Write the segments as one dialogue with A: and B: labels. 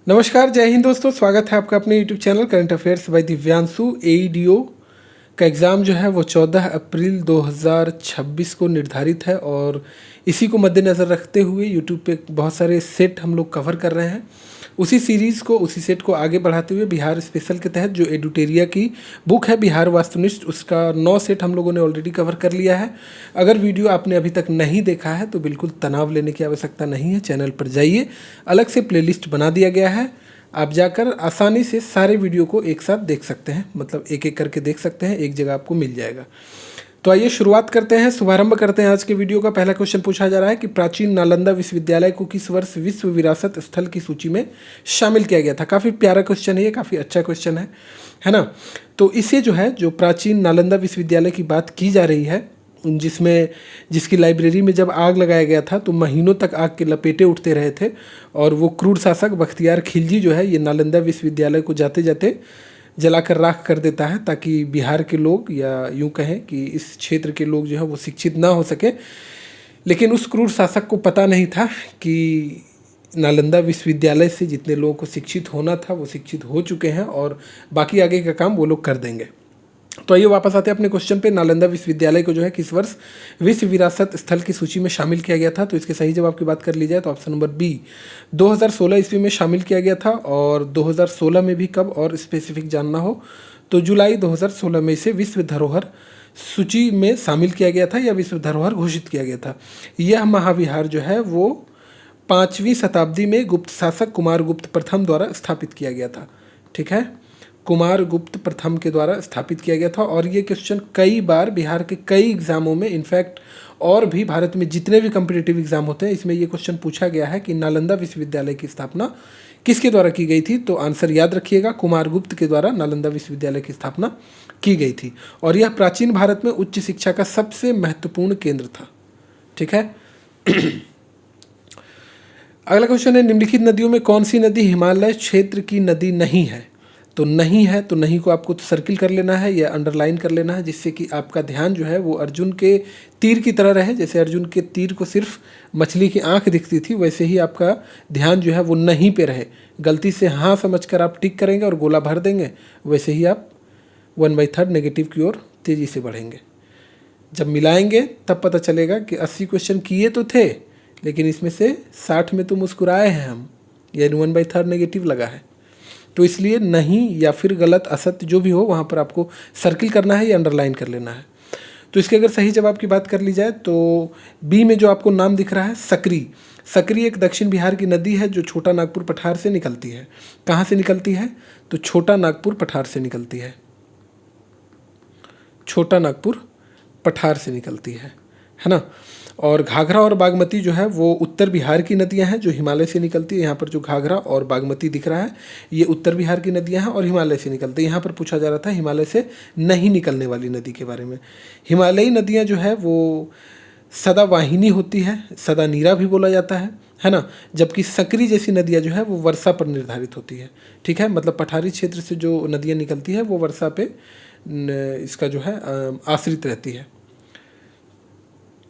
A: नमस्कार, जय हिंद दोस्तों। स्वागत है आपका अपने YouTube channel current affairs by Divyanshu. AEDO का एग्ज़ाम जो है वो 14 अप्रैल 2026 को निर्धारित है और इसी को मद्देनज़र रखते हुए यूट्यूब पे बहुत सारे सेट हम लोग कवर कर रहे हैं। उसी सीरीज़ को, उसी सेट को आगे बढ़ाते हुए बिहार स्पेशल के तहत जो एडुटेरिया की बुक है बिहार वास्तुनिष्ठ, उसका 9 सेट हम लोगों ने ऑलरेडी कवर कर लिया है। अगर वीडियो आपने अभी तक नहीं देखा है तो बिल्कुल तनाव लेने की आवश्यकता नहीं है। चैनल पर जाइए, अलग से प्लेलिस्ट बना दिया गया है, आप जाकर आसानी से सारे वीडियो को एक साथ देख सकते हैं, मतलब एक एक करके देख सकते हैं, एक जगह आपको मिल जाएगा। तो आइए शुरुआत करते हैं, शुभारंभ करते हैं आज के वीडियो का। पहला क्वेश्चन पूछा जा रहा है कि प्राचीन नालंदा विश्वविद्यालय को किस वर्ष विश्व विरासत स्थल की सूची में शामिल किया गया था। काफ़ी प्यारा क्वेश्चन है ये, काफ़ी अच्छा क्वेश्चन है ना। तो इसे जो है, जो प्राचीन नालंदा विश्वविद्यालय की बात की जा रही है, जिसकी लाइब्रेरी में जब आग लगाया गया था तो महीनों तक आग के लपेटे उठते रहे थे और वो क्रूर शासक बख्तियार खिलजी जो है ये नालंदा विश्वविद्यालय को जाते जाते जलाकर राख कर देता है, ताकि बिहार के लोग, या यूं कहें कि इस क्षेत्र के लोग जो है वो शिक्षित ना हो सके। लेकिन उस क्रूर शासक को पता नहीं था कि नालंदा विश्वविद्यालय से जितने लोगों को शिक्षित होना था वो शिक्षित हो चुके हैं और बाकी आगे का काम वो लोग कर देंगे। तो आइए वापस आते हैं अपने क्वेश्चन पे। नालंदा विश्वविद्यालय को जो है किस वर्ष विश्व विरासत स्थल की सूची में शामिल किया गया था। तो इसके सही जवाब की बात कर ली जाए तो ऑप्शन नंबर बी 2016 ईस्वी में शामिल किया गया था। और 2016 में भी कब और स्पेसिफिक जानना हो तो जुलाई 2016 में इसे विश्व धरोहर सूची में शामिल किया गया था या विश्व धरोहर घोषित किया गया था। यह महाविहार जो है वो 5वीं शताब्दी में गुप्त शासक कुमारगुप्त प्रथम द्वारा स्थापित किया गया था। ठीक है, कुमारगुप्त प्रथम के द्वारा स्थापित किया गया था। और ये क्वेश्चन कई बार बिहार के कई एग्जामों में, इनफैक्ट और भी भारत में जितने भी कम्पिटिटिव एग्जाम होते हैं इसमें ये क्वेश्चन पूछा गया है कि नालंदा विश्वविद्यालय की स्थापना किसके द्वारा की गई थी। तो आंसर याद रखिएगा, कुमारगुप्त के द्वारा नालंदा विश्वविद्यालय की स्थापना की गई थी और यह प्राचीन भारत में उच्च शिक्षा का सबसे महत्वपूर्ण केंद्र था। ठीक है। अगला क्वेश्चन है, निम्नलिखित नदियों में कौन सी नदी हिमालय क्षेत्र की नदी नहीं है। तो नहीं है, तो नहीं को आपको सर्किल कर लेना है या अंडरलाइन कर लेना है, जिससे कि आपका ध्यान जो है वो अर्जुन के तीर की तरह रहे। जैसे अर्जुन के तीर को सिर्फ मछली की आंख दिखती थी, वैसे ही आपका ध्यान जो है वो नहीं पे रहे। गलती से हाँ समझकर आप टिक करेंगे और गोला भर देंगे, वैसे ही आप 1/3 नेगेटिव की ओर तेज़ी से बढ़ेंगे। जब मिलाएंगे तब पता चलेगा कि 80 क्वेश्चन किए तो थे, लेकिन इसमें से 60 में तो मुस्कुराए हैं हम, यानी 1/3 नेगेटिव लगा है। तो इसलिए नहीं या फिर गलत, असत्य जो भी हो वहाँ पर आपको सर्किल करना है या अंडरलाइन कर लेना है। तो इसके अगर सही जवाब की बात कर ली जाए तो बी में जो आपको नाम दिख रहा है सकरी, सकरी एक दक्षिण बिहार की नदी है जो छोटा नागपुर पठार से निकलती है। कहाँ से निकलती है तो छोटा नागपुर पठार से निकलती है, छोटा नागपुर पठार से निकलती है ना। और घाघरा और बागमती जो है वो उत्तर बिहार की नदियां हैं जो हिमालय से निकलती है। यहाँ पर जो घाघरा और बागमती दिख रहा है ये उत्तर बिहार की नदियां हैं और हिमालय से निकलती है। यहाँ पर पूछा जा रहा था हिमालय से नहीं निकलने वाली नदी के बारे में। हिमालयी नदियाँ जो है वो सदावाहिनी होती है, सदा नीरा भी बोला जाता है ना। जबकि सकरी जैसी नदियाँ जो है वो वर्षा पर निर्धारित होती है। ठीक है, मतलब पठारी क्षेत्र से जो नदियाँ निकलती है वो वर्षा पे इसका जो है आश्रित रहती है।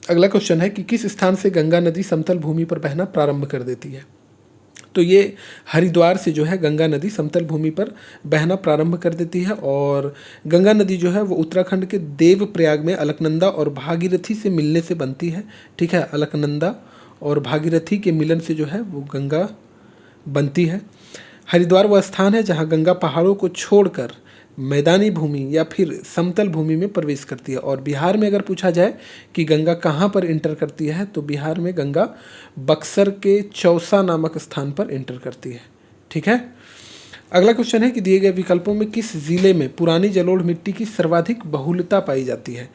A: अगला क्वेश्चन है कि किस स्थान से गंगा नदी समतल भूमि पर बहना प्रारंभ कर देती है। तो ये हरिद्वार से जो है गंगा नदी समतल भूमि पर बहना प्रारंभ कर देती है। और गंगा नदी जो है वो उत्तराखंड के देवप्रयाग में अलकनंदा और भागीरथी से मिलने से बनती है। ठीक है, अलकनंदा और भागीरथी के मिलन से जो है वो गंगा बनती है। हरिद्वार वह स्थान है जहाँ गंगा पहाड़ों को छोड़कर मैदानी भूमि या फिर समतल भूमि में प्रवेश करती है। और बिहार में अगर पूछा जाए कि गंगा कहाँ पर इंटर करती है तो बिहार में गंगा बक्सर के चौसा नामक स्थान पर इंटर करती है। ठीक है। अगला क्वेश्चन है कि दिए गए विकल्पों में किस जिले में पुरानी जलोढ़ मिट्टी की सर्वाधिक बहुलता पाई जाती है।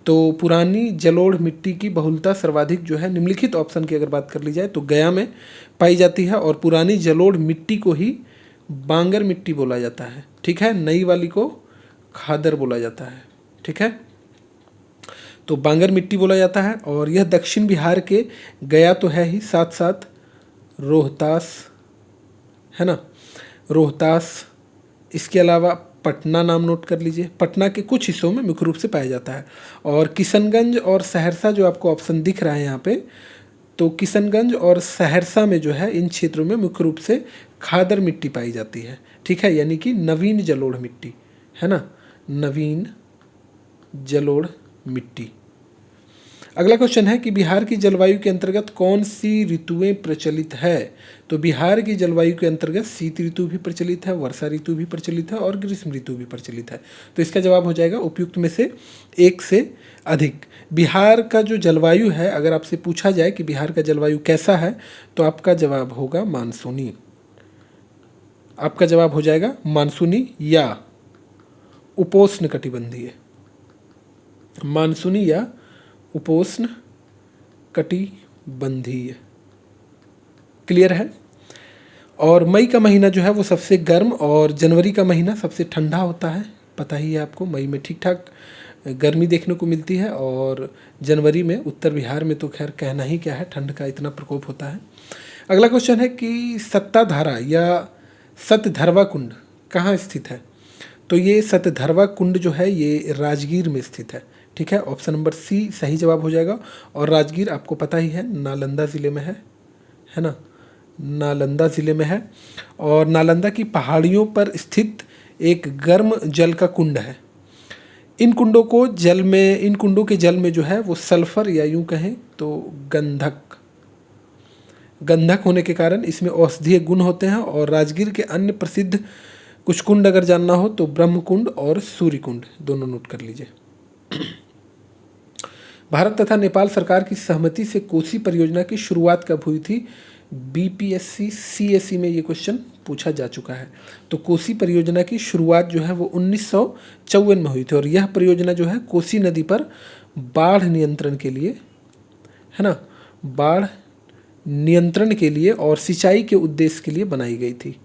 A: तो पुरानी जलोढ़ मिट्टी की बहुलता सर्वाधिक जो है निम्नलिखित ऑप्शन की अगर बात कर ली जाए तो गया में पाई जाती है। और पुरानी जलोढ़ मिट्टी को ही बांगर मिट्टी बोला जाता है। ठीक है, नई वाली को खादर बोला जाता है। ठीक है, तो बांगर मिट्टी बोला जाता है। और यह दक्षिण बिहार के गया तो है ही, साथ साथ रोहतास है ना, रोहतास, इसके अलावा पटना नाम नोट कर लीजिए, पटना के कुछ हिस्सों में मुख्य रूप से पाया जाता है। और किशनगंज और सहरसा जो आपको ऑप्शन दिख रहा है यहाँ पे, तो किशनगंज और सहरसा में जो है इन क्षेत्रों में मुख्य रूप से खादर मिट्टी पाई जाती है, ठीक है, यानी कि नवीन जलोढ़ मिट्टी, है ना, नवीन जलोढ़ मिट्टी। अगला क्वेश्चन है कि बिहार की जलवायु के अंतर्गत कौन सी ऋतुएं प्रचलित है। तो बिहार की जलवायु के अंतर्गत शीत ऋतु भी प्रचलित है, वर्षा ऋतु भी प्रचलित है और ग्रीष्म ऋतु भी प्रचलित है। तो इसका जवाब हो जाएगा उपयुक्त में से एक से अधिक। बिहार का जो जलवायु है, अगर आपसे पूछा जाए कि बिहार का जलवायु कैसा है, तो आपका जवाब होगा मानसूनी। आपका जवाब हो जाएगा मानसूनी या उपोष्ण कटिबंधीय। मानसूनी या उपोष्ण कटिबंधीय। क्लियर है। और मई का महीना जो है वो सबसे गर्म और जनवरी का महीना सबसे ठंडा होता है। पता ही है आपको, मई में ठीक ठाक गर्मी देखने को मिलती है और जनवरी में उत्तर बिहार में तो खैर कहना ही क्या है, ठंड का इतना प्रकोप होता है। अगला क्वेश्चन है कि सत्ताधारा या सतधरवा कुंड कहाँ स्थित है। तो ये सतधरवा कुंड जो है ये राजगीर में स्थित है, ठीक है। ऑप्शन नंबर सी सही जवाब हो जाएगा। और राजगीर आपको पता ही है नालंदा ज़िले में है ना, नालंदा ज़िले में है। और नालंदा की पहाड़ियों पर स्थित एक गर्म जल का कुंड है। इन कुंडों के जल में जो है वो सल्फर या यूं कहें तो गंधक होने के कारण इसमें औषधीय गुण होते हैं। और राजगीर के अन्य प्रसिद्ध कुछ कुंड अगर जानना हो तो ब्रह्म कुंड और सूर्य कुंड दोनों नोट कर लीजिए। भारत तथा नेपाल सरकार की सहमति से कोसी परियोजना की शुरुआत कब हुई थी। बीपीएससी सीएससी में ये क्वेश्चन पूछा जा चुका है। तो कोसी परियोजना की शुरुआत जो है वो 1954 में हुई थी। और यह परियोजना जो है कोसी नदी पर बाढ़ नियंत्रण के लिए, है ना, बाढ़ नियंत्रण के लिए और सिंचाई के उद्देश्य के लिए बनाई गई थी।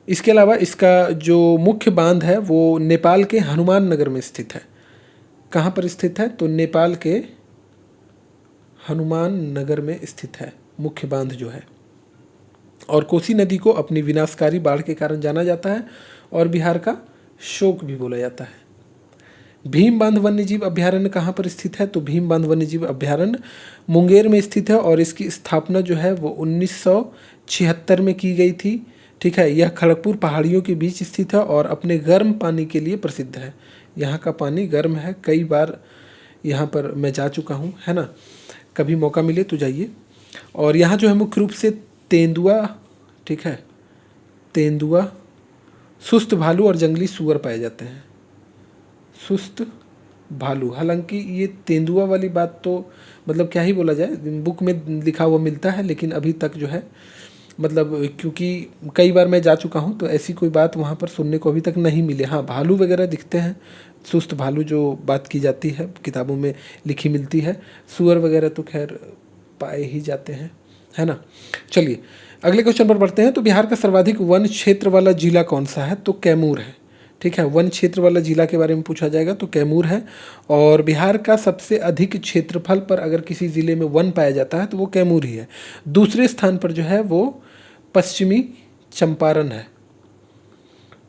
A: इसके अलावा इसका जो मुख्य बांध है वो नेपाल के हनुमान नगर में स्थित है। कहाँ पर स्थित है। तो नेपाल के हनुमान नगर में स्थित है मुख्य बांध जो है। और कोसी नदी को अपनी विनाशकारी बाढ़ के कारण जाना जाता है और बिहार का शोक भी बोला जाता है। भीम बांध वन्यजीव अभ्यारण्य कहाँ पर स्थित है। तो भीम बांध वन्यजीव अभ्यारण्य मुंगेर में स्थित है और इसकी स्थापना जो है वो 1976 में की गई थी, ठीक है। यह खड़गपुर पहाड़ियों के बीच स्थित है और अपने गर्म पानी के लिए प्रसिद्ध है। यहाँ का पानी गर्म है, कई बार यहाँ पर मैं जा चुका हूँ, है ना, कभी मौका मिले तो जाइए। और यहाँ जो है मुख्य रूप से तेंदुआ, ठीक है, तेंदुआ, सुस्त भालू और जंगली सूअर पाए जाते हैं। सुस्त भालू, हालांकि ये तेंदुआ वाली बात तो मतलब क्या ही बोला जाए, बुक में लिखा हुआ मिलता है, लेकिन अभी तक जो है मतलब क्योंकि कई बार मैं जा चुका हूँ तो ऐसी कोई बात वहाँ पर सुनने को अभी तक नहीं मिले। हाँ, भालू वगैरह दिखते हैं, सुस्त भालू जो बात की जाती है किताबों में लिखी मिलती है। सूअर वगैरह तो खैर पाए ही जाते हैं, है ना। चलिए अगले क्वेश्चन पर बढ़ते हैं। तो बिहार का सर्वाधिक वन क्षेत्र वाला जिला कौन सा है। तो कैमूर है, ठीक है। वन क्षेत्र वाला जिला के बारे में पूछा जाएगा तो कैमूर है। और बिहार का सबसे अधिक क्षेत्रफल पर अगर किसी ज़िले में वन पाया जाता है तो वो कैमूर ही है। दूसरे स्थान पर जो है वो पश्चिमी चंपारण है।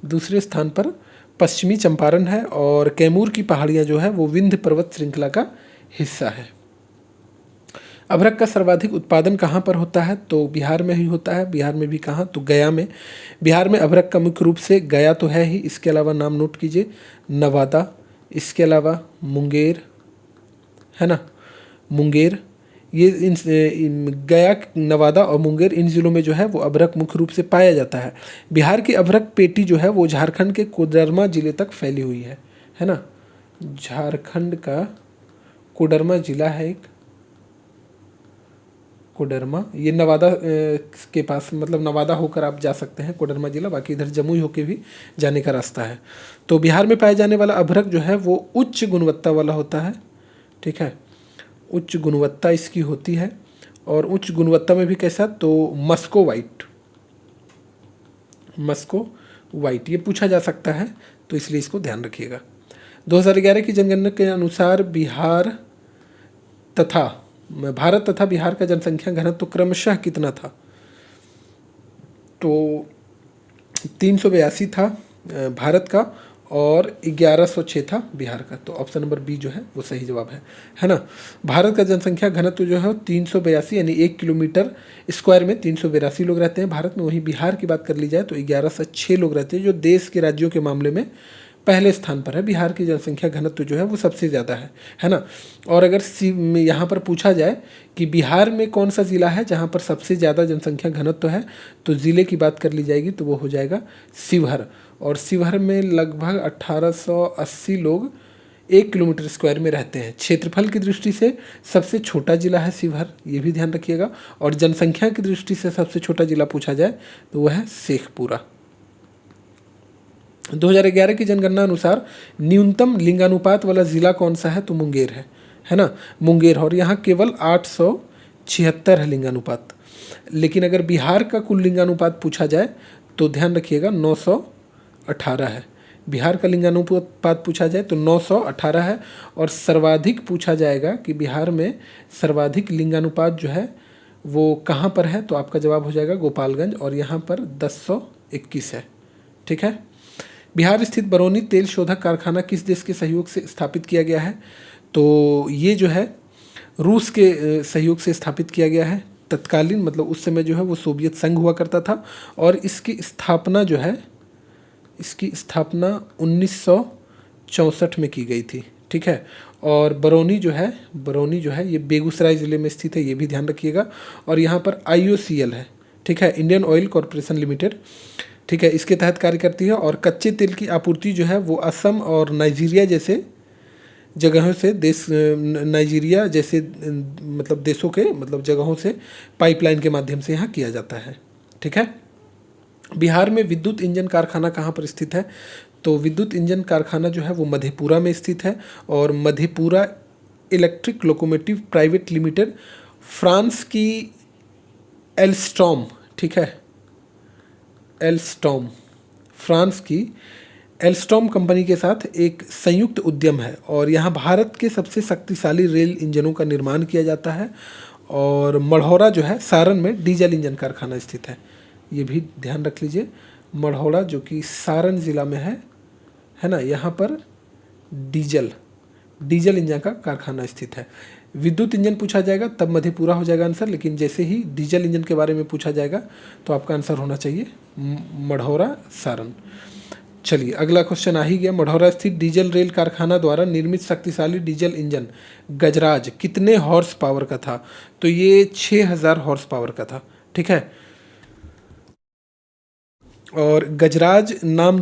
A: दूसरे स्थान पर पश्चिमी चंपारण है। और कैमूर की पहाड़ियाँ जो है वो विंध्य पर्वत श्रृंखला का हिस्सा है। अभ्रक का सर्वाधिक उत्पादन कहाँ पर होता है। तो बिहार में ही होता है। बिहार में भी कहाँ, तो गया में। बिहार में अभ्रक का मुख्य रूप से गया तो है ही, इसके अलावा नाम नोट कीजिए नवादा, इसके अलावा मुंगेर, है ना, मुंगेर, ये इन गया, नवादा और मुंगेर इन ज़िलों में जो है वो अभ्रक मुख्य रूप से पाया जाता है। बिहार की अभ्रक पेटी जो है वो झारखंड के कोडरमा जिले तक फैली हुई है ना। झारखंड का कोडरमा जिला है एक, कोडरमा, ये नवादा के पास, मतलब नवादा होकर आप जा सकते हैं कोडरमा जिला, बाकी इधर जमुई होकर भी जाने का रास्ता है। तो बिहार में पाए जाने वाला अभ्रक जो है वो उच्च गुणवत्ता वाला होता है, ठीक है, उच्च गुणवत्ता इसकी होती है। और उच्च गुणवत्ता में भी कैसा, तो मस्को वाइट ये पूछा जा सकता है, तो इसलिए इसको ध्यान रखिएगा। 2011 की जनगणना के अनुसार भारत तथा बिहार का जनसंख्या घनत्व तो क्रमशः कितना था। तो 382 था भारत का और 1106 था बिहार का। तो ऑप्शन नंबर बी जो है वो सही जवाब है ना। भारत का जनसंख्या घनत्व जो है 382, यानी 1 किलोमीटर स्क्वायर में 382 लोग रहते हैं भारत में। वहीं बिहार की बात कर ली जाए तो 1106 लोग रहते हैं, जो देश के राज्यों के मामले में पहले स्थान पर है। बिहार की जनसंख्या घनत्व जो है वो सबसे ज़्यादा है ना। और अगर यहाँ पर पूछा जाए कि बिहार में कौन सा ज़िला है जहाँ पर सबसे ज़्यादा जनसंख्या घनत्व है, तो ज़िले की बात कर ली जाएगी तो वो हो जाएगा शिवहर। और शिवहर में लगभग 1880 लोग 1 किलोमीटर स्क्वायर में रहते हैं। क्षेत्रफल की दृष्टि से सबसे छोटा जिला है शिवहर, ये भी ध्यान रखिएगा। और जनसंख्या की दृष्टि से सबसे छोटा जिला पूछा जाए तो वह है शेखपुरा। 2011 की जनगणना अनुसार न्यूनतम लिंगानुपात वाला ज़िला कौन सा है, तो मुंगेर है ना, मुंगेर। और यहाँ केवल 876 है लिंगानुपात। लेकिन अगर बिहार का कुल लिंगानुपात पूछा जाए तो ध्यान रखिएगा 918 है। बिहार का लिंगानुपात पूछा जाए तो 918 है। और सर्वाधिक पूछा जाएगा कि बिहार में सर्वाधिक लिंगानुपात जो है वो कहाँ पर है, तो आपका जवाब हो जाएगा गोपालगंज, और यहाँ पर 1021 है। ठीक है। बिहार स्थित बरौनी तेल शोधक कारखाना किस देश के सहयोग से स्थापित किया गया है, तो ये जो है रूस के सहयोग से स्थापित किया गया है। तत्कालीन मतलब उस समय जो है वो सोवियत संघ हुआ करता था। और इसकी स्थापना जो है, इसकी स्थापना 1964 में की गई थी। ठीक है। और बरौनी जो है ये बेगूसराय ज़िले में स्थित है, ये भी ध्यान रखिएगा। और यहाँ पर IOCL है, ठीक है, इंडियन ऑयल कॉरपोरेशन लिमिटेड, ठीक है, इसके तहत कार्य करती है। और कच्चे तेल की आपूर्ति जो है वो असम और नाइजीरिया जैसे जगहों से नाइजीरिया जैसे मतलब देशों के मतलब जगहों से पाइपलाइन के माध्यम से यहाँ किया जाता है। ठीक है। बिहार में विद्युत इंजन कारखाना कहाँ पर स्थित है, तो विद्युत इंजन कारखाना जो है वो मधेपुरा में स्थित है। और Madhepura electric locomotive private limited France की एल्स्टॉम, ठीक है, एल्स्टॉम, फ्रांस की एल्स्टॉम कंपनी के साथ एक संयुक्त उद्यम है। और यहाँ भारत के सबसे शक्तिशाली रेल इंजनों का निर्माण किया जाता है। और मढ़ौरा जो है सारण में डीजल इंजन कारखाना स्थित है, ये भी ध्यान रख लीजिए। मढ़ौरा जो कि सारण ज़िला में है ना, यहाँ पर डीजल इंजन का कारखाना स्थित है। विद्युत इंजन पूछा जाएगा तब मधेपुरा हो जाएगा आंसर, लेकिन जैसे ही डीजल इंजन के बारे में पूछा जाएगा तो आपका आंसर होना चाहिए मढ़ौरा सारण। चलिए अगला क्वेश्चन आ ही गया। मढ़ौरा स्थित डीजल रेल कारखाना द्वारा निर्मित शक्तिशाली डीजल इंजन गजराज कितने हॉर्स पावर का था, तो ये 6000 हॉर्स पावर का था। ठीक है। और गजराज नाम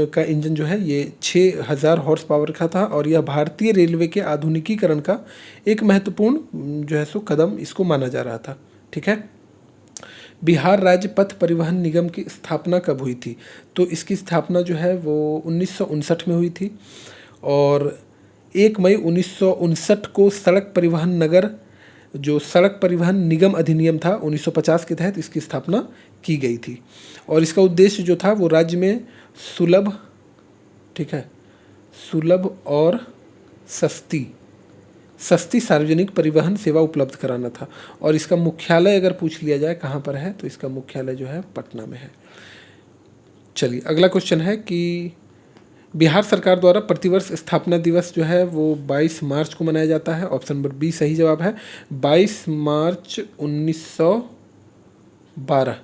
A: का इंजन जो है ये 6000 हॉर्स पावर का था। और यह भारतीय रेलवे के आधुनिकीकरण का एक महत्वपूर्ण जो है सो कदम इसको माना जा रहा था। ठीक है। बिहार राज्य पथ परिवहन निगम की स्थापना कब हुई थी, तो इसकी स्थापना जो है वो 1959 में हुई थी। और 1 मई 1959 को सड़क परिवहन निगम अधिनियम था 1950 के तहत इसकी स्थापना की गई थी। और इसका उद्देश्य जो था वो राज्य में सुलभ, ठीक है, सुलभ और सस्ती सार्वजनिक परिवहन सेवा उपलब्ध कराना था। और इसका मुख्यालय अगर पूछ लिया जाए कहाँ पर है, तो इसका मुख्यालय जो है पटना में है। चलिए अगला क्वेश्चन है कि बिहार सरकार द्वारा प्रतिवर्ष स्थापना दिवस जो है वो 22 मार्च को मनाया जाता है। ऑप्शन नंबर बी सही जवाब है, 22 मार्च 1912।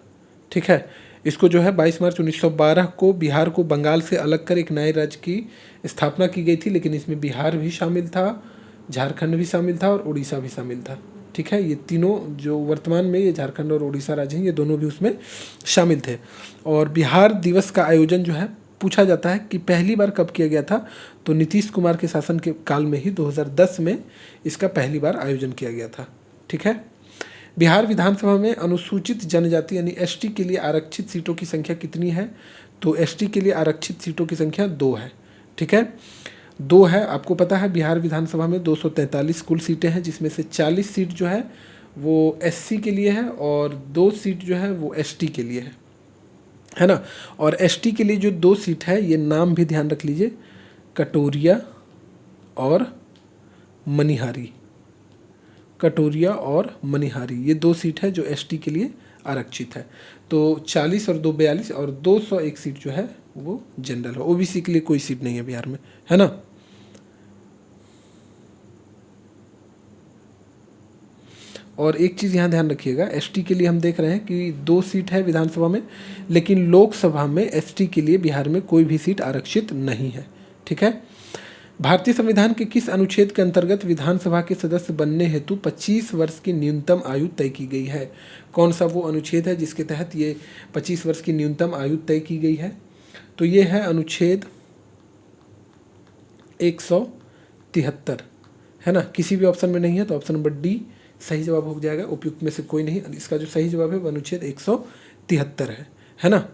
A: ठीक है। इसको जो है 22 मार्च 1912 को बिहार को बंगाल से अलग कर एक नए राज्य की स्थापना की गई थी। लेकिन इसमें बिहार भी शामिल था, झारखंड भी शामिल था और उड़ीसा भी शामिल था। ठीक है। ये तीनों जो वर्तमान में ये झारखंड और उड़ीसा राज्य हैं, ये दोनों भी उसमें शामिल थे। और बिहार दिवस का आयोजन जो है पूछा जाता है कि पहली बार कब किया गया था, तो नीतीश कुमार के शासन के काल में ही 2010 में इसका पहली बार आयोजन किया गया था। ठीक है। बिहार विधानसभा में अनुसूचित जनजाति यानी ST के लिए आरक्षित सीटों की संख्या कितनी है, तो ST के लिए आरक्षित सीटों की संख्या 2 है। ठीक है, 2 है। आपको पता है बिहार विधानसभा में 243 कुल सीटें हैं, जिसमें से 40 सीट जो है वो SC के लिए है और 2 सीट जो है वो ST के लिए है ना। और ST के लिए जो 2 सीट है, ये नाम भी ध्यान रख लीजिए, कटोरिया और मनिहारी, ये 2 सीट है जो ST के लिए आरक्षित है। तो 40 और 2 42 और 201 सीट जो है वो जनरल हो। ओबीसी के लिए कोई सीट नहीं है बिहार में, है ना। और एक चीज़ यहाँ ध्यान रखिएगा, एसटी के लिए हम देख रहे हैं कि 2 सीट है विधानसभा में, लेकिन लोकसभा में एसटी के लिए बिहार में कोई भी सीट आरक्षित नहीं है। ठीक है। भारतीय संविधान के किस अनुच्छेद के अंतर्गत विधानसभा के सदस्य बनने हेतु 25 वर्ष की न्यूनतम आयु तय की गई है? कौन सा वो अनुच्छेद है जिसके तहत ये 25 वर्ष की न्यूनतम आयु तय की गई है? तो ये है अनुच्छेद 173, है ना। किसी भी ऑप्शन में नहीं है तो ऑप्शन नंबर डी सही जवाब हो जाएगा। उपयुक्त में से कोई नहीं, इसका जो सही जवाब है वो अनुच्छेद 173 है ना।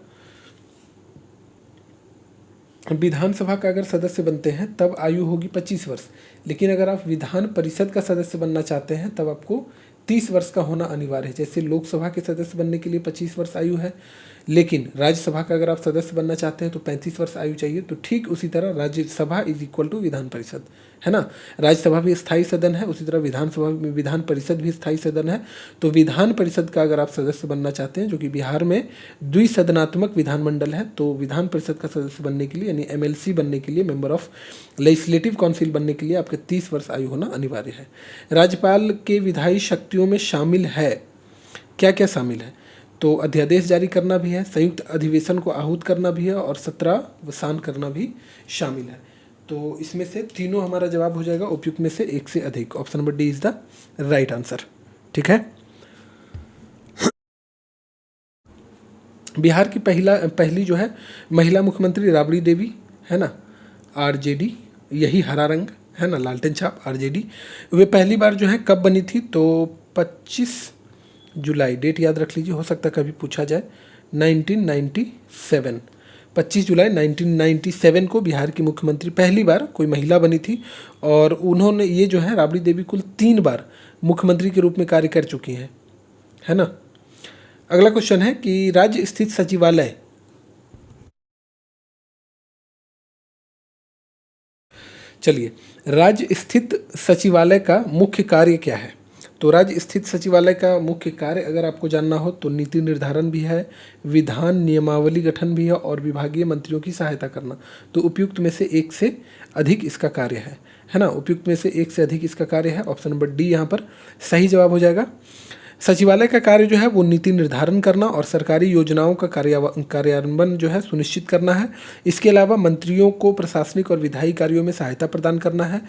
A: विधानसभा का अगर सदस्य बनते हैं तब आयु होगी 25 वर्ष, लेकिन अगर आप विधान परिषद का सदस्य बनना चाहते हैं तब आपको 30 वर्ष का होना अनिवार्य है। जैसे लोकसभा के सदस्य बनने के लिए 25 वर्ष आयु है, लेकिन राज्यसभा का अगर आप सदस्य बनना चाहते हैं तो 35 वर्ष आयु चाहिए। तो ठीक उसी तरह Rajya Sabha is equal to Vidhan Parishad, है ना। राज्यसभा भी स्थायी सदन है, उसी तरह विधानसभा में विधान परिषद भी स्थायी सदन है। तो विधान परिषद का अगर आप सदस्य बनना चाहते हैं, जो कि बिहार में द्विसदनात्मक विधानमंडल है, तो विधान परिषद का सदस्य बनने के लिए यानी एमएलसी बनने के लिए, मेंबर ऑफ लेजिस्लेटिव काउंसिल बनने के लिए आपके 30 वर्ष आयु होना अनिवार्य है। राज्यपाल के विधायी शक्तियों में शामिल है, क्या क्या शामिल है? तो अध्यादेश जारी करना भी है, संयुक्त अधिवेशन को आहूत करना भी है और सत्रावसान करना भी शामिल है। तो इसमें से तीनों हमारा जवाब हो जाएगा, उपयुक्त में से एक से अधिक। Option number D is the right answer. ठीक है। बिहार की पहली जो है महिला मुख्यमंत्री राबड़ी देवी, है ना, आरजेडी, यही हरा रंग है ना, लालटेन छाप आरजेडी। वे पहली बार जो है कब बनी थी? तो 25 जुलाई, डेट याद रख लीजिए, हो सकता है कभी पूछा जाए। 1997, 25 जुलाई 1997 को बिहार की मुख्यमंत्री पहली बार कोई महिला बनी थी। और उन्होंने ये जो है राबड़ी देवी कुल 3 बार मुख्यमंत्री के रूप में कार्य कर चुकी हैं, है ना। अगला क्वेश्चन है कि राज्य स्थित सचिवालय, चलिए, राज्य स्थित सचिवालय का मुख्य कार्य क्या है? तो राज्य स्थित सचिवालय का मुख्य कार्य अगर आपको जानना हो तो नीति निर्धारण भी है, विधान नियमावली गठन भी है और विभागीय मंत्रियों की सहायता करना। तो उपयुक्त में से एक से अधिक इसका कार्य है ना। उपयुक्त में से एक से अधिक इसका कार्य है। ऑप्शन नंबर डी यहाँ पर सही जवाब हो जाएगा। सचिवालय का कार्य जो है वो नीति निर्धारण करना और सरकारी योजनाओं का कार्यान्वयन जो है सुनिश्चित करना है। इसके अलावा मंत्रियों को प्रशासनिक और विधायी कार्यों में सहायता प्रदान करना है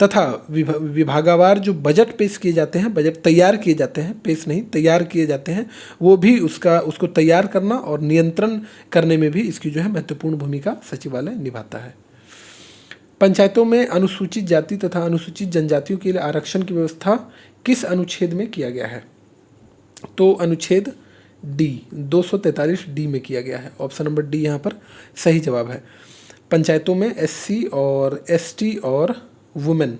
A: तथा विभागवार जो बजट पेश किए जाते हैं, बजट तैयार किए जाते हैं, पेश नहीं तैयार किए जाते हैं, वो भी उसको तैयार करना और नियंत्रण करने में भी इसकी जो है महत्वपूर्ण भूमिका सचिवालय निभाता है। पंचायतों में अनुसूचित जाति तथा अनुसूचित जनजातियों के लिए आरक्षण की व्यवस्था किस अनुच्छेद में किया गया है? तो अनुच्छेद डी 243 डी में किया गया है। ऑप्शन नंबर डी यहाँ पर सही जवाब है। पंचायतों में एससी और एसटी और वुमेन,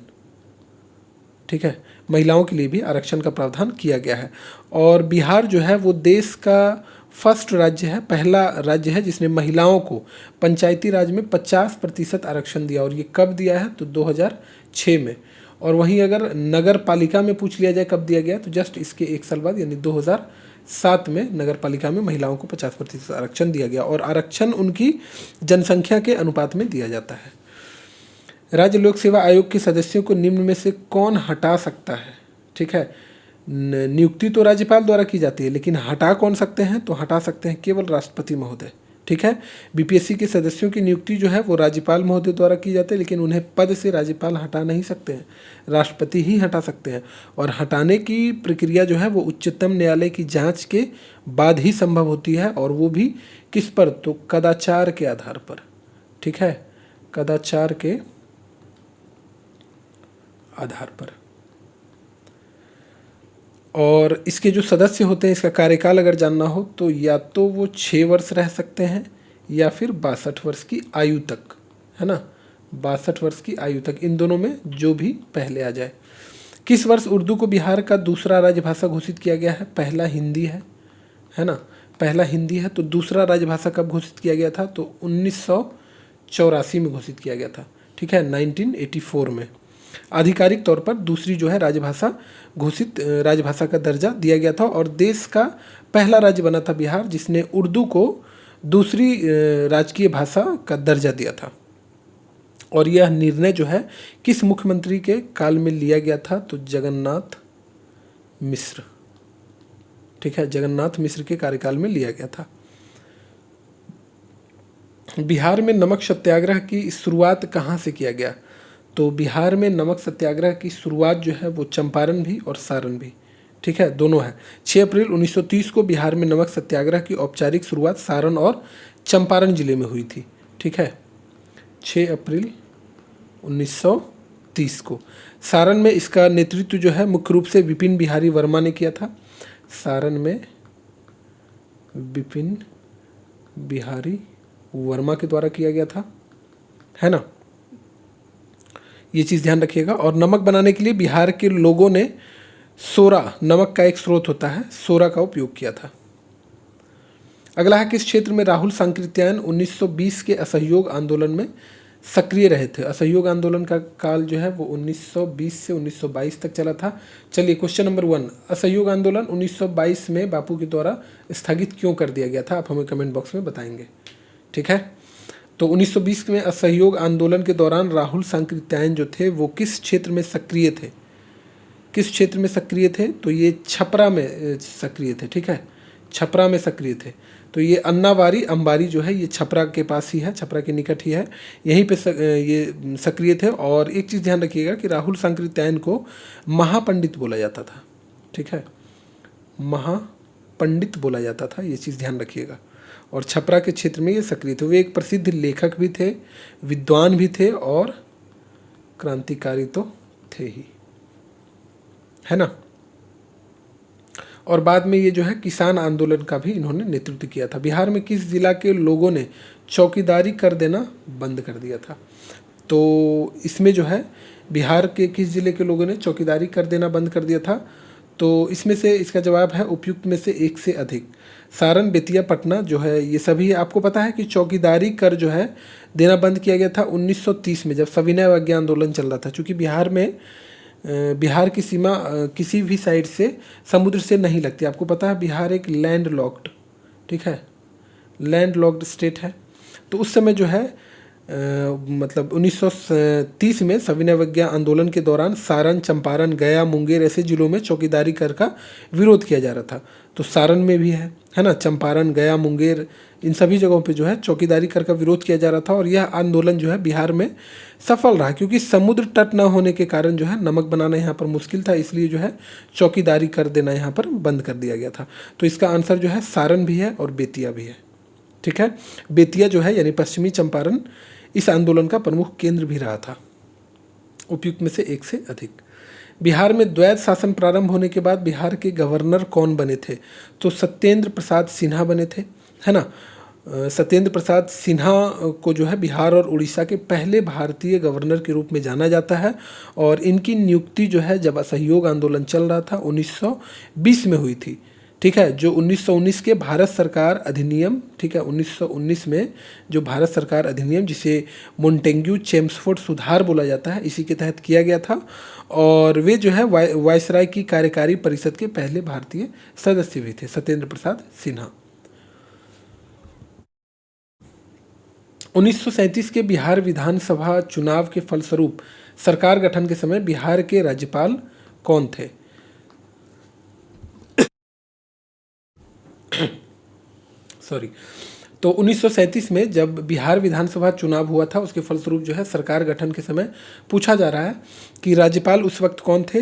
A: ठीक है, महिलाओं के लिए भी आरक्षण का प्रावधान किया गया है। और बिहार जो है वो देश का फर्स्ट राज्य है, पहला राज्य है जिसने महिलाओं को पंचायती राज में 50% आरक्षण दिया। और ये कब दिया है? तो 2006 में। और वहीं अगर नगर पालिका में पूछ लिया जाए कब दिया गया, तो जस्ट इसके 1 साल बाद यानी 2007 में नगर पालिका में महिलाओं को 50% आरक्षण दिया गया। और आरक्षण उनकी जनसंख्या के अनुपात में दिया जाता है। राज्य लोक सेवा आयोग के सदस्यों को निम्न में से कौन हटा सकता है? ठीक है, नियुक्ति तो राज्यपाल द्वारा की जाती है, लेकिन हटा कौन सकते हैं? तो हटा सकते हैं केवल राष्ट्रपति महोदय। ठीक है, बीपीएससी के सदस्यों की नियुक्ति जो है वो राज्यपाल महोदय द्वारा की जाती है, लेकिन उन्हें पद से राज्यपाल हटा नहीं सकते हैं, राष्ट्रपति ही हटा सकते हैं। और हटाने की प्रक्रिया जो है वो उच्चतम न्यायालय की जांच के बाद ही संभव होती है, और वो भी किस पर? तो कदाचार के आधार पर। ठीक है, कदाचार के आधार पर। और इसके जो सदस्य होते हैं, इसका कार्यकाल अगर जानना हो तो या तो वो 6 वर्ष रह सकते हैं या फिर 62 वर्ष की आयु तक, है ना, 62 वर्ष की आयु तक, इन दोनों में जो भी पहले आ जाए। किस वर्ष उर्दू को बिहार का दूसरा राजभाषा घोषित किया गया है? पहला हिंदी है ना, पहला हिंदी है। तो दूसरा राजभाषा कब घोषित किया गया था? तो 1984 में घोषित किया गया था। ठीक है, 1984 में आधिकारिक तौर पर दूसरी जो है राजभाषा घोषित, राजभाषा का दर्जा दिया गया था। और देश का पहला राज्य बना था बिहार जिसने उर्दू को दूसरी राजकीय भाषा का दर्जा दिया था। और यह निर्णय जो है किस मुख्यमंत्री के काल में लिया गया था? तो जगन्नाथ मिश्र। ठीक है, जगन्नाथ मिश्र के कार्यकाल में लिया गया था। बिहार में नमक सत्याग्रह की शुरुआत कहाँ से किया गया? तो बिहार में नमक सत्याग्रह की शुरुआत जो है वो चंपारण भी और सारण भी, ठीक है, दोनों है। 6 अप्रैल 1930 को बिहार में नमक सत्याग्रह की औपचारिक शुरुआत सारण और चंपारण जिले में हुई थी। ठीक है, 6 अप्रैल 1930 को। सारण में इसका नेतृत्व जो है मुख्य रूप से विपिन बिहारी वर्मा ने किया था। सारण में विपिन बिहारी वर्मा के द्वारा किया गया था, है ना, ये चीज़ ध्यान रखिएगा। और नमक बनाने के लिए बिहार के लोगों ने सोरा, नमक का एक स्रोत होता है, सोरा का उपयोग किया था। अगला है, किस क्षेत्र में राहुल सांकृत्यायन 1920 के असहयोग आंदोलन में सक्रिय रहे थे? असहयोग आंदोलन का काल जो है वो 1920 से 1922 तक चला था। चलिए, क्वेश्चन नंबर 1, असहयोग आंदोलन 1922 में बापू के द्वारा स्थगित क्यों कर दिया गया था? आप हमें कमेंट बॉक्स में बताएंगे। ठीक है, तो 1920 में असहयोग आंदोलन के दौरान राहुल सांकृत्यायन जो थे वो किस क्षेत्र में सक्रिय थे? किस क्षेत्र में सक्रिय थे? तो ये छपरा में सक्रिय थे। ठीक है, छपरा में सक्रिय थे। तो ये अन्नावारी अंबारी जो है ये छपरा के पास ही है, छपरा के निकट ही है, यहीं पे ये सक्रिय थे। और एक चीज़ ध्यान रखिएगा कि राहुल सांकृत्यायन को महापंडित बोला जाता था। ठीक है, महापंडित बोला जाता था, ये चीज़ ध्यान रखिएगा। और छपरा के क्षेत्र में ये सक्रिय थे। वे एक प्रसिद्ध लेखक भी थे, विद्वान भी थे और क्रांतिकारी तो थे ही, है ना। और बाद में ये जो है किसान आंदोलन का भी इन्होंने नेतृत्व किया था। बिहार में किस जिला के लोगों ने चौकीदारी कर देना बंद कर दिया था? तो इसमें जो है बिहार के किस जिले के लोगों ने चौकीदारी कर देना बंद कर दिया था? तो इसमें से इसका जवाब है उपयुक्त में से एक से अधिक। सारण, बेतिया, पटना जो है ये सभी। आपको पता है कि चौकीदारी कर जो है देना बंद किया गया था 1930 में, जब सविनय अवज्ञा आंदोलन चल रहा था। चूँकि बिहार में बिहार की सीमा किसी भी साइड से समुद्र से नहीं लगती। आपको पता है बिहार एक लैंड लॉक्ड, ठीक है, लैंड लॉक्ड स्टेट है। तो उस समय जो है मतलब 1930 में सविनय अवज्ञा आंदोलन के दौरान सारण, चंपारण, गया, मुंगेर ऐसे जिलों में चौकीदारी कर का विरोध किया जा रहा था। तो सारण में भी है ना, चंपारण, गया, मुंगेर, इन सभी जगहों पे जो है चौकीदारी कर का विरोध किया जा रहा था। और यह आंदोलन जो है बिहार में सफल रहा, क्योंकि समुद्र तट न होने के कारण जो है नमक बनाना यहाँ पर मुश्किल था, इसलिए जो है चौकीदारी कर देना यहाँ पर बंद कर दिया गया था। तो इसका आंसर जो है सारण भी है और बेतिया भी है। ठीक है, बेतिया जो है यानी पश्चिमी चंपारण इस आंदोलन का प्रमुख केंद्र भी रहा था। उपयुक्त में से एक से अधिक। बिहार में द्वैध शासन प्रारंभ होने के बाद बिहार के गवर्नर कौन बने थे? तो सत्येंद्र प्रसाद सिन्हा बने थे, है ना। सत्येंद्र प्रसाद सिन्हा को जो है बिहार और उड़ीसा के पहले भारतीय गवर्नर के रूप में जाना जाता है। और इनकी नियुक्ति जो है जब असहयोग आंदोलन चल रहा था 1920 में हुई थी। ठीक है, जो 1919 के भारत सरकार अधिनियम, ठीक है, 1919 में जो भारत सरकार अधिनियम जिसे मोंटेग्यू चेम्सफोर्ड सुधार बोला जाता है, इसी के तहत किया गया था। और वे जो है वायसराय की कार्यकारी परिषद के पहले भारतीय सदस्य भी थे, सत्येंद्र प्रसाद सिन्हा। 1937 के बिहार विधानसभा चुनाव के फलस्वरूप सरकार गठन के समय बिहार के राज्यपाल कौन थे? सॉरी, तो 1937 में जब बिहार विधानसभा चुनाव हुआ था उसके फलस्वरूप जो है सरकार गठन के समय पूछा जा रहा है कि राज्यपाल उस वक्त कौन थे?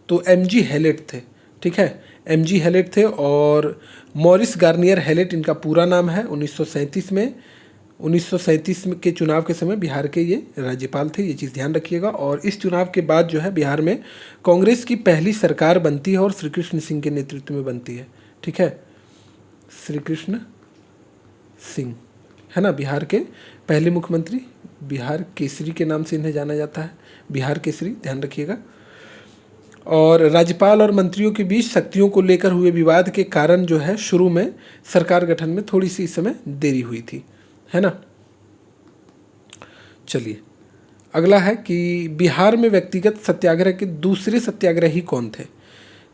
A: तो एमजी हैलेट थे। ठीक है, एमजी हैलेट थे और मॉरिस गार्नियर हैलेट इनका पूरा नाम है। 1937 के चुनाव के समय बिहार के ये राज्यपाल थे, ये चीज़ ध्यान रखिएगा। और इस चुनाव के बाद जो है बिहार में कांग्रेस की पहली सरकार बनती है और श्री कृष्ण सिंह के नेतृत्व में बनती है। ठीक है, श्री कृष्ण सिंह, है ना, बिहार के पहले मुख्यमंत्री, बिहार केसरी के नाम से इन्हें जाना जाता है, बिहार केसरी, ध्यान रखिएगा। और राज्यपाल और मंत्रियों के बीच शक्तियों को लेकर हुए विवाद के कारण जो है शुरू में सरकार गठन में थोड़ी सी इस समय देरी हुई थी, है ना। चलिए, अगला है कि बिहार में व्यक्तिगत सत्याग्रह के दूसरे सत्याग्रही कौन थे?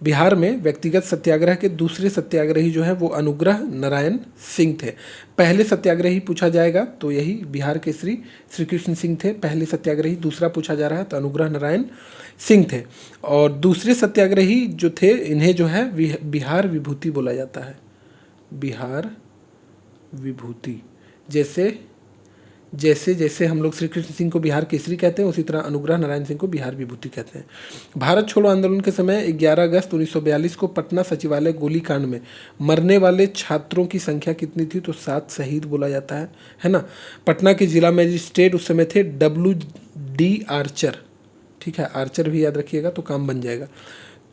A: बिहार में व्यक्तिगत सत्याग्रह के दूसरे सत्याग्रही जो है वो अनुग्रह नारायण सिंह थे। पहले सत्याग्रही पूछा जाएगा तो यही बिहार के श्री कृष्ण सिंह थे पहले सत्याग्रही। दूसरा पूछा जा रहा है तो अनुग्रह नारायण सिंह थे। और दूसरे सत्याग्रही जो थे इन्हें जो है बिहार विभूति बोला जाता है, बिहार विभूति। जैसे जैसे हम लोग श्री कृष्ण सिंह को बिहार केसरी कहते हैं, उसी तरह अनुग्रह नारायण सिंह को बिहार विभूति कहते हैं। भारत छोड़ो आंदोलन के समय 11 अगस्त 1942 को पटना सचिवालय गोलीकांड में मरने वाले छात्रों की संख्या कितनी थी? तो 7 शहीद बोला जाता है ना। पटना के जिला मजिस्ट्रेट उस समय थे WD आर्चर, ठीक है, आर्चर भी याद रखिएगा तो काम बन जाएगा।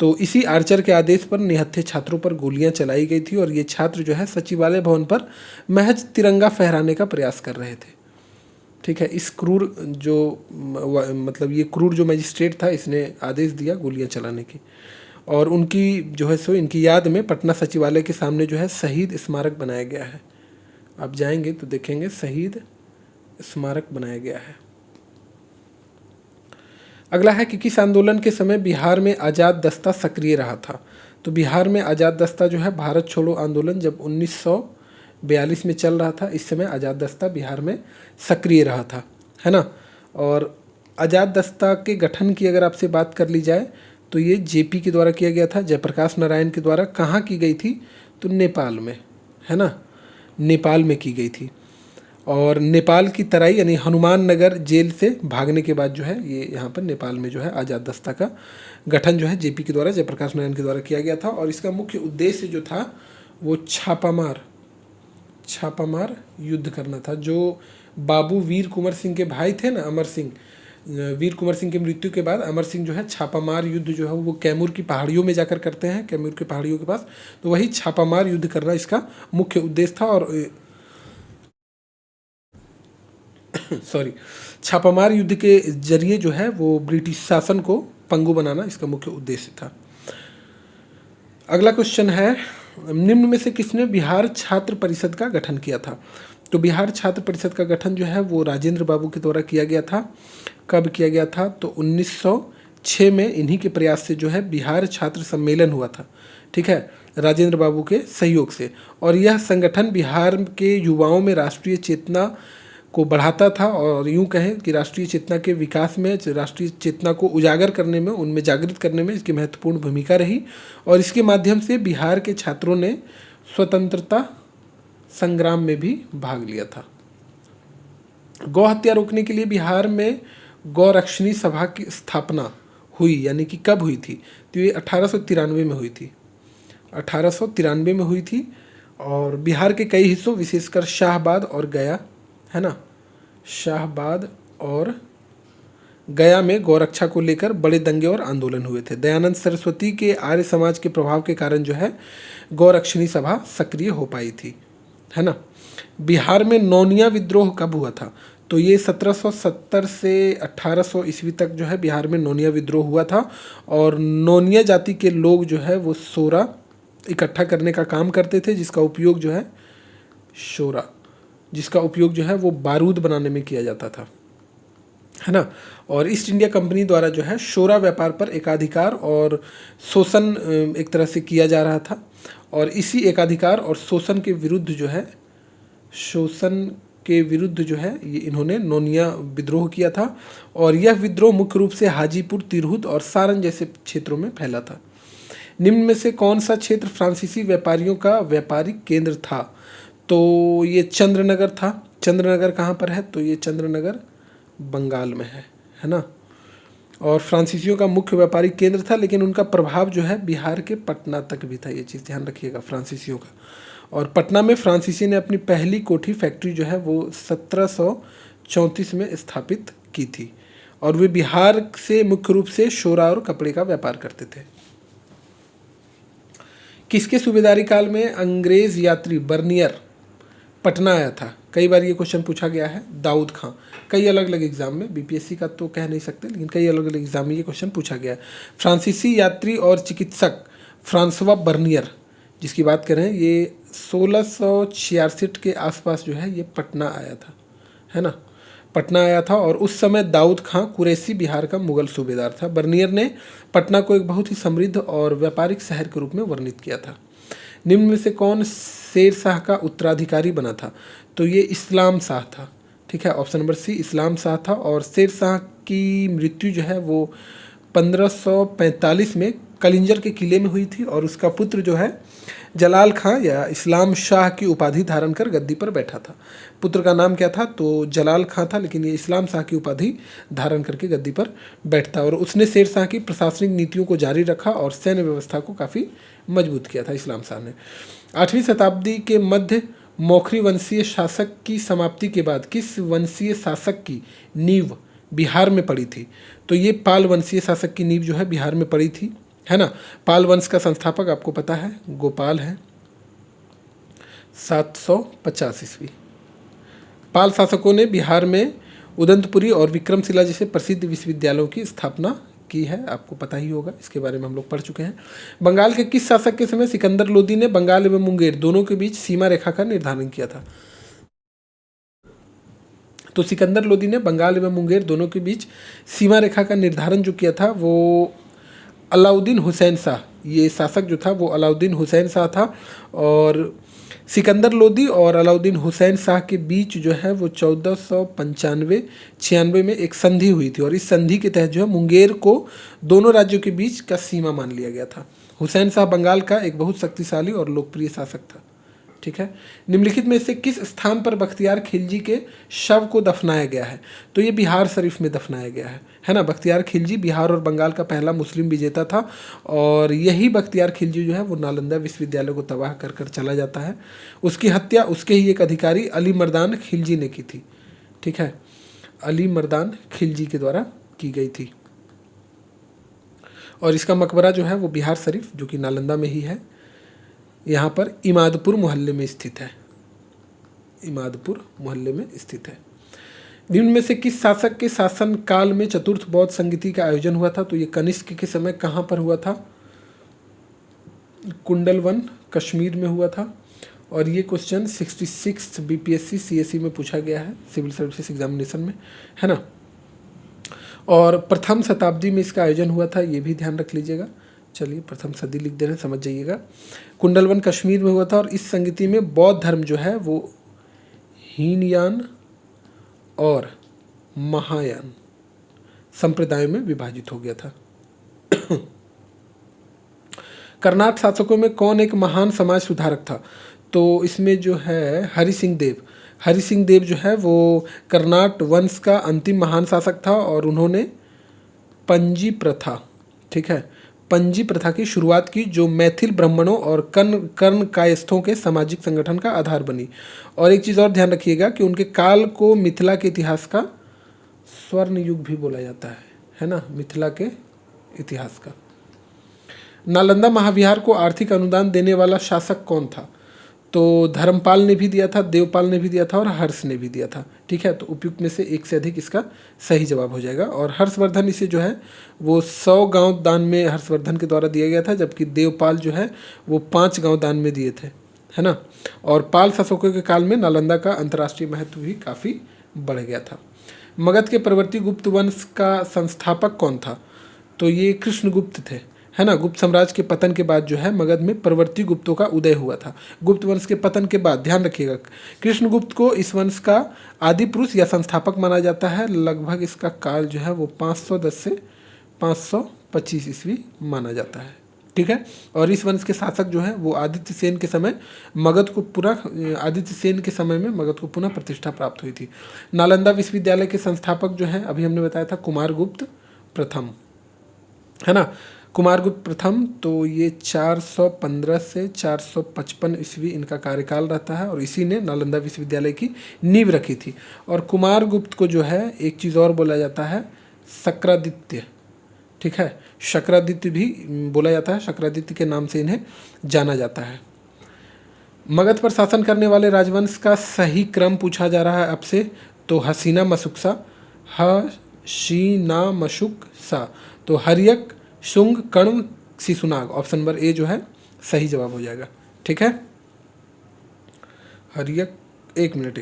A: तो इसी आर्चर के आदेश पर निहत्थे छात्रों पर गोलियां चलाई गई थी और ये छात्र जो है सचिवालय भवन पर महज तिरंगा फहराने का प्रयास कर रहे थे, ठीक है। इस क्रूर जो मतलब ये क्रूर जो मजिस्ट्रेट था इसने आदेश दिया गोलियां चलाने की। और उनकी जो है सो इनकी याद में पटना सचिवालय के सामने जो है शहीद स्मारक बनाया गया है। आप जाएंगे तो देखेंगे शहीद स्मारक बनाया गया है। अगला है कि किस आंदोलन के समय बिहार में आज़ाद दस्ता सक्रिय रहा था? तो बिहार में आज़ाद दस्ता जो है भारत छोड़ो आंदोलन जब 1942 में चल रहा था, इस समय आज़ाद दस्ता बिहार में सक्रिय रहा था, है ना। और आज़ाद दस्ता के गठन की अगर आपसे बात कर ली जाए तो ये जेपी के द्वारा किया गया था, जयप्रकाश नारायण के द्वारा। कहाँ की गई थी? तो नेपाल में, है ना, नेपाल में की गई थी। और नेपाल की तराई यानी हनुमान नगर जेल से भागने के बाद जो है ये यहाँ पर नेपाल में जो है आज़ाद दस्ता का गठन जो है जेपी के द्वारा, जयप्रकाश नारायण के द्वारा किया गया था। और इसका मुख्य उद्देश्य जो था वो छापामार युद्ध करना था। जो बाबू वीर कुंवर सिंह के भाई थे ना, अमर सिंह, वीर कुंवर सिंह की मृत्यु के बाद अमर सिंह जो है छापामार युद्ध जो है वो कैमूर की पहाड़ियों में जाकर करते हैं, कैमूर की पहाड़ियों के पास। तो वही छापामार युद्ध करना इसका मुख्य उद्देश्य था। और छापामार युद्ध के जरिए जो है वो ब्रिटिश शासन को पंगु बनाना इसका मुख्य उद्देश्य था। अगला क्वेश्चन है, निम्न में से किसने बिहार छात्र परिषद का गठन किया था? तो बिहार छात्र परिषद का गठन जो है वो राजेंद्र बाबू के द्वारा किया गया था। कब किया गया था? तो 1906 में इन्हीं के प्रयास से जो है बिहार छात्र सम्मेलन हुआ था, ठीक है, राजेंद्र बाबू के सहयोग से। और यह संगठन बिहार के युवाओं में राष्ट्रीय चेतना को बढ़ाता था और यूँ कहें कि राष्ट्रीय चेतना के विकास में, राष्ट्रीय चेतना को उजागर करने में, उनमें जागृत करने में इसकी महत्वपूर्ण भूमिका रही। और इसके माध्यम से बिहार के छात्रों ने स्वतंत्रता संग्राम में भी भाग लिया था। गौ हत्या रोकने के लिए बिहार में गौरक्षणी सभा की स्थापना हुई, यानी कि कब हुई थी? तो ये 1893 में हुई थी, 1893 में हुई थी। और बिहार के कई हिस्सों विशेषकर शाहबाद और गया, है ना, शाहबाद और गया में गौरक्षा को लेकर बड़े दंगे और आंदोलन हुए थे। दयानंद सरस्वती के आर्य समाज के प्रभाव के कारण जो है गौरक्षणी सभा सक्रिय हो पाई थी, है ना। बिहार में नौनिया विद्रोह कब हुआ था? तो ये 1770 से 1800 ईस्वी तक जो है बिहार में नौनिया विद्रोह हुआ था। और नौनिया जाति के लोग जो है वो सोरा इकट्ठा करने का काम करते थे, जिसका उपयोग जो है वो बारूद बनाने में किया जाता था, है ना। और ईस्ट इंडिया कंपनी द्वारा जो है शोरा व्यापार पर एकाधिकार और शोषण एक तरह से किया जा रहा था। और इसी एकाधिकार और शोषण के विरुद्ध जो है ये इन्होंने नौनिया विद्रोह किया था। और यह विद्रोह मुख्य रूप से हाजीपुर, तिरहुत और सारण जैसे क्षेत्रों में फैला था। निम्न में से कौन सा क्षेत्र फ्रांसीसी व्यापारियों का व्यापारिक केंद्र था? तो ये चंद्रनगर था। चंद्रनगर कहाँ पर है? तो ये चंद्रनगर बंगाल में है ना। और फ्रांसीसियों का मुख्य व्यापारिक केंद्र था, लेकिन उनका प्रभाव जो है बिहार के पटना तक भी था, ये चीज़ ध्यान रखिएगा फ्रांसीसियों का। और पटना में फ्रांसीसी ने अपनी पहली कोठी फैक्ट्री जो है वो 1734 में स्थापित की थी। और वे बिहार से मुख्य रूप से शोरा और कपड़े का व्यापार करते थे। किसके सूबेदारी काल में अंग्रेज यात्री बर्नियर पटना आया था? कई बार ये क्वेश्चन पूछा गया है। दाऊद खां, कई अलग अलग एग्जाम में, बीपीएससी का तो कह नहीं सकते, लेकिन कई अलग अलग एग्जाम में ये क्वेश्चन पूछा गया है। फ्रांसीसी यात्री और चिकित्सक फ्रांसवा बर्नियर जिसकी बात करें, ये 1666 के आसपास जो है ये पटना आया था, है ना। पटना आया था और उस समय दाऊद खां कुरैशी बिहार का मुगल सूबेदार था। बर्नियर ने पटना को एक बहुत ही समृद्ध और व्यापारिक शहर के रूप में वर्णित किया था। निम्न में से कौन शेर शाह का उत्तराधिकारी बना था? तो ये इस्लाम शाह था। ठीक है, ऑप्शन नंबर सी इस्लाम शाह था। और शेर शाह की मृत्यु जो है वो 1545 में कलिंजर के किले में हुई थी और उसका पुत्र जो है जलाल खां या इस्लाम शाह की उपाधि धारण कर गद्दी पर बैठा था। पुत्र का नाम क्या था? तो जलाल खां था, लेकिन ये इस्लाम शाह की उपाधि धारण करके गद्दी पर बैठता और उसने शेर शाह की प्रशासनिक नीतियों को जारी रखा और सैन्य व्यवस्था को काफ़ी मजबूत किया था इस्लाम शाह ने। 8वीं शताब्दी के मध्य मौखरी वंशीय शासक की समाप्ति के बाद किस वंशीय शासक की नींव बिहार में पड़ी थी? तो ये पाल वंशीय शासक की नींव जो है बिहार में पड़ी थी, है ना। पाल वंश का संस्थापक आपको पता है गोपाल है, 750 ईस्वी। पाल शासकों ने बिहार में उदंतपुरी और विक्रमशिला जैसे प्रसिद्ध विश्वविद्यालयों की स्थापना की है, आपको पता ही होगा, इसके बारे में हम लोग पढ़ चुके हैं। बंगाल के किस शासक के समय सिकंदर लोदी ने बंगाल एवं मुंगेर दोनों के बीच सीमा रेखा का निर्धारण किया था? तो सिकंदर लोदी ने बंगाल एवं मुंगेर दोनों के बीच सीमा रेखा का निर्धारण जो किया था वो अलाउद्दीन हुसैन शाह, ये शासक जो था वो अलाउद्दीन हुसैन शाह था। और सिकंदर लोदी और अलाउद्दीन हुसैन शाह के बीच जो है वो 1495-96 में एक संधि हुई थी और इस संधि के तहत जो है मुंगेर को दोनों राज्यों के बीच का सीमा मान लिया गया था। हुसैन शाह बंगाल का एक बहुत शक्तिशाली और लोकप्रिय शासक था। ठीक है, निम्नलिखित में से किस स्थान पर बख्तियार खिलजी के शव को दफनाया गया है? तो ये बिहार शरीफ में दफनाया गया है ना। बख्तियार खिलजी बिहार और बंगाल का पहला मुस्लिम विजेता था और यही बख्तियार खिलजी जो है वो नालंदा विश्वविद्यालय को तबाह कर कर चला जाता है। उसकी हत्या उसके ही एक अधिकारी अली मर्दान खिलजी ने की थी। ठीक है, अली मर्दान खिलजी के द्वारा की गई थी। और इसका मकबरा जो है वो बिहार शरीफ जो कि नालंदा में ही है, यहाँ पर इमादपुर मोहल्ले में स्थित है। इमादपुर मोहल्ले में स्थित है। निम्न में से किस शासक के शासन काल में चतुर्थ बौद्ध संगीति का आयोजन हुआ था? तो ये कनिष्क के समय कहाँ पर हुआ था? कुंडलवन कश्मीर में हुआ था। और ये क्वेश्चन 66 बीपीएससी सीएसई में पूछा गया है, सिविल सर्विसेज एग्जामिनेशन में, है ना। और प्रथम शताब्दी में इसका आयोजन हुआ था, ये भी ध्यान रख लीजिएगा। चलिए प्रथम सदी लिख दे रहे हैं, समझ जाइएगा। कुंडलवन कश्मीर में हुआ था और इस संगीति में बौद्ध धर्म जो है वो हीनयान और महायान संप्रदायों में विभाजित हो गया था। कर्नाटक शासकों में कौन एक महान समाज सुधारक था? तो इसमें जो है हरि सिंह देव जो है वो कर्नाटक वंश का अंतिम महान शासक था और उन्होंने पंजी प्रथा, ठीक है, पंजी प्रथा की शुरुआत की जो मैथिल ब्राह्मणों और कर्ण कायस्थों के सामाजिक संगठन का आधार बनी। और एक चीज़ और ध्यान रखिएगा कि उनके काल को मिथिला के इतिहास का स्वर्ण युग भी बोला जाता है ना, मिथिला के इतिहास का। नालंदा महाविहार को आर्थिक अनुदान देने वाला शासक कौन था? तो धर्मपाल ने भी दिया था, देवपाल ने भी दिया था और हर्ष ने भी दिया था। ठीक है, तो उपयुक्त में से एक से अधिक इसका सही जवाब हो जाएगा। और हर्षवर्धन इसे जो है वो 100 गांव दान में हर्षवर्धन के द्वारा दिया गया था, जबकि देवपाल जो है वो 5 गांव दान में दिए थे, है ना। और पाल शासकों के काल में नालंदा का अंतर्राष्ट्रीय महत्व भी काफ़ी बढ़ गया था। मगध के प्रवर्ती गुप्त वंश का संस्थापक कौन था? तो ये कृष्णगुप्त थे, है ना। गुप्त साम्राज्य के पतन के बाद जो है मगध में प्रवर्ती गुप्तों का उदय हुआ था। गुप्त वंश के पतन के बाद ध्यान रखिएगा, कृष्णगुप्त को इस वंश का आदि पुरुष या संस्थापक माना जाता है। लगभग इसका काल जो है वो 510 से 525 ईस्वी माना जाता है। ठीक है, और इस वंश के शासक जो है वो आदित्य सेन के समय में मगध को पुनः प्रतिष्ठा प्राप्त हुई थी। नालंदा विश्वविद्यालय के संस्थापक जो है अभी हमने बताया था कुमारगुप्त प्रथम, है ना। कुमारगुप्त प्रथम, तो ये 415 से 455 ईस्वी इनका कार्यकाल रहता है और इसी ने नालंदा विश्वविद्यालय की नींव रखी थी। और कुमारगुप्त को जो है एक चीज़ और बोला जाता है शक्रादित्य, ठीक है, शक्रादित्य भी बोला जाता है, शक्रादित्य के नाम से इन्हें जाना जाता है। मगध पर शासन करने वाले राजवंश का सही क्रम पूछा जा रहा है आपसे, तो हसीना मशुकसा, हशीना मशुकसा, तो Haryanka, Shunga, Kanva, Shishunaga, option number A जो है सही जवाब हो जाएगा। ठीक है, हर्यक, एक मिनट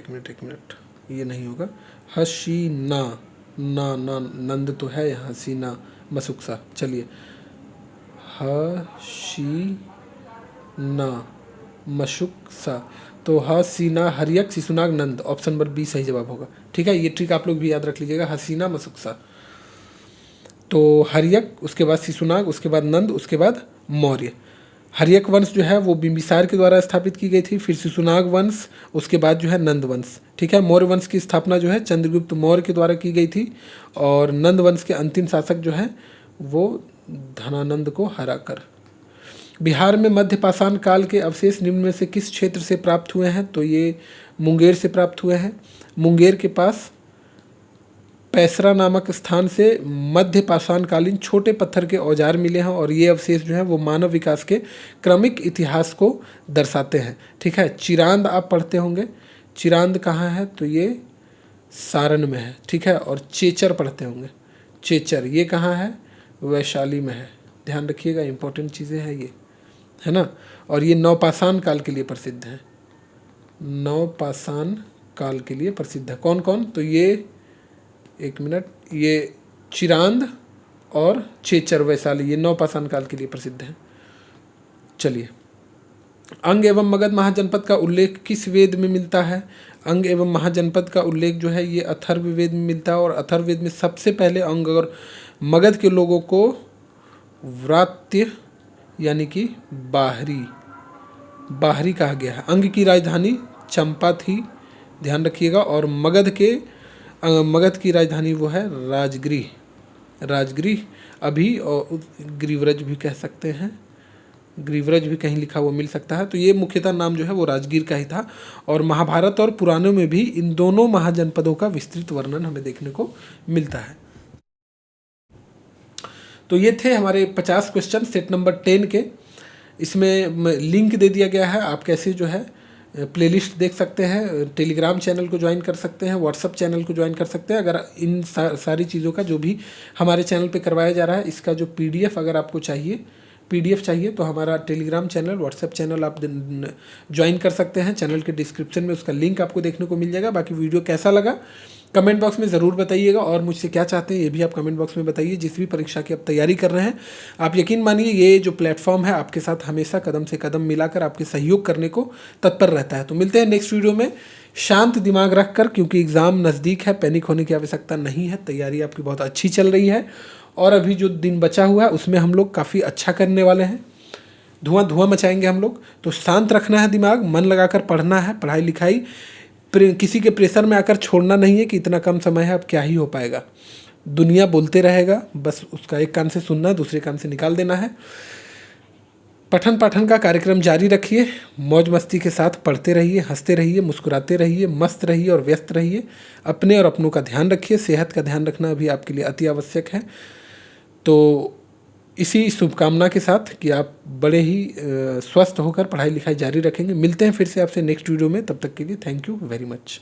A: ये नहीं होगा। हसीना, ना ना नंद तो है यहाँ, हसीना मसुक्सा। चलिए, हसीना मशुक्सा, तो हसीना हरियक शिशुनाग नंद, ऑप्शन नंबर बी सही जवाब होगा। ठीक है, ये ट्रिक आप लोग भी याद रख लीजिएगा, हसीना मसुक्सा। तो हरियक, उसके बाद शिशुनाग, उसके बाद नंद, उसके बाद मौर्य। हरियक वंश जो है वो बिंबिसार के द्वारा स्थापित की गई थी, फिर शिशुनाग वंश, उसके बाद जो है नंद वंश। ठीक है, मौर्य वंश की स्थापना जो है चंद्रगुप्त मौर्य के द्वारा की गई थी, और नंद वंश के अंतिम शासक जो है वो धनानंद को हराकर। बिहार में मध्य पाषाण काल के अवशेष निम्न में से किस क्षेत्र से प्राप्त हुए हैं? तो ये मुंगेर से प्राप्त हुए हैं। मुंगेर के पास पैसरा नामक स्थान से मध्य पाषाणकालीन छोटे पत्थर के औजार मिले हैं, और ये अवशेष जो हैं वो मानव विकास के क्रमिक इतिहास को दर्शाते हैं। ठीक है, चिरांद आप पढ़ते होंगे, चिरांद कहाँ है? तो ये सारण में है। ठीक है, और चेचर पढ़ते होंगे, चेचर ये कहाँ है? वैशाली में है। ध्यान रखिएगा, इंपॉर्टेंट चीज़ें हैं ये, है ना। और ये नवपाषाण काल के लिए प्रसिद्ध है, नवपाषाण काल के लिए प्रसिद्ध है। कौन कौन? तो ये, एक मिनट, ये चिरांद और चेचर वैशाली, ये नवपाषाण काल के लिए प्रसिद्ध है। चलिए, अंग एवं मगध महाजनपद का उल्लेख किस वेद में मिलता है? अंग एवं महाजनपद का उल्लेख जो है ये अथर्ववेद में मिलता है, और अथर्ववेद में सबसे पहले अंग और मगध के लोगों को व्रात्य यानी कि बाहरी कहा गया है। अंग की राजधानी चंपा थी, ध्यान रखिएगा, और मगध की राजधानी वो है राजगृह अभी, और ग्रीवरज भी कह सकते हैं, ग्रीवरज भी कहीं लिखा हुआ मिल सकता है। तो ये मुख्यतः नाम जो है वो राजगीर का ही था, और महाभारत और पुराणों में भी इन दोनों महाजनपदों का विस्तृत वर्णन हमें देखने को मिलता है। तो ये थे हमारे 50 क्वेश्चन सेट नंबर 10 के। इसमें लिंक दे दिया गया है, आप कैसे जो है प्लेलिस्ट देख सकते हैं, टेलीग्राम चैनल को ज्वाइन कर सकते हैं, व्हाट्सअप चैनल को ज्वाइन कर सकते हैं। अगर इन सारी चीज़ों का जो भी हमारे चैनल पे करवाया जा रहा है, इसका जो PDF अगर आपको चाहिए, PDF चाहिए, तो हमारा टेलीग्राम चैनल, व्हाट्सएप चैनल आप ज्वाइन कर सकते हैं। चैनल के डिस्क्रिप्शन में उसका लिंक आपको देखने को मिल जाएगा। बाकी वीडियो कैसा लगा कमेंट बॉक्स में ज़रूर बताइएगा, और मुझसे क्या चाहते हैं ये भी आप कमेंट बॉक्स में बताइए। जिस भी परीक्षा की आप तैयारी कर रहे हैं, आप यकीन मानिए ये जो प्लेटफॉर्म है आपके साथ हमेशा कदम से कदम मिलाकर आपके सहयोग करने को तत्पर रहता है। तो मिलते हैं नेक्स्ट वीडियो में, शांत दिमाग रखकर, क्योंकि एग्ज़ाम नज़दीक है, पैनिक होने की आवश्यकता नहीं है। तैयारी आपकी बहुत अच्छी चल रही है, और अभी जो दिन बचा हुआ है उसमें हम लोग काफ़ी अच्छा करने वाले हैं, धुआं मचाएंगे हम लोग। तो शांत रखना है दिमाग, मन लगाकर पढ़ना है, पढ़ाई लिखाई किसी के प्रेशर में आकर छोड़ना नहीं है कि इतना कम समय है अब क्या ही हो पाएगा। दुनिया बोलते रहेगा, बस उसका एक कान से सुनना, दूसरे कान से निकाल देना है। पठन पाठन का कार्यक्रम जारी रखिए, मौज मस्ती के साथ पढ़ते रहिए, हंसते रहिए, मुस्कुराते रहिए, मस्त रहिए और व्यस्त रहिए। अपने और अपनों का ध्यान रखिए, सेहत का ध्यान रखना अभी आपके लिए अति आवश्यक है। तो इसी शुभकामना के साथ कि आप बड़े ही स्वस्थ होकर पढ़ाई लिखाई जारी रखेंगे। मिलते हैं फिर से आपसे नेक्स्ट वीडियो में, तब तक के लिए थैंक यू वेरी मच।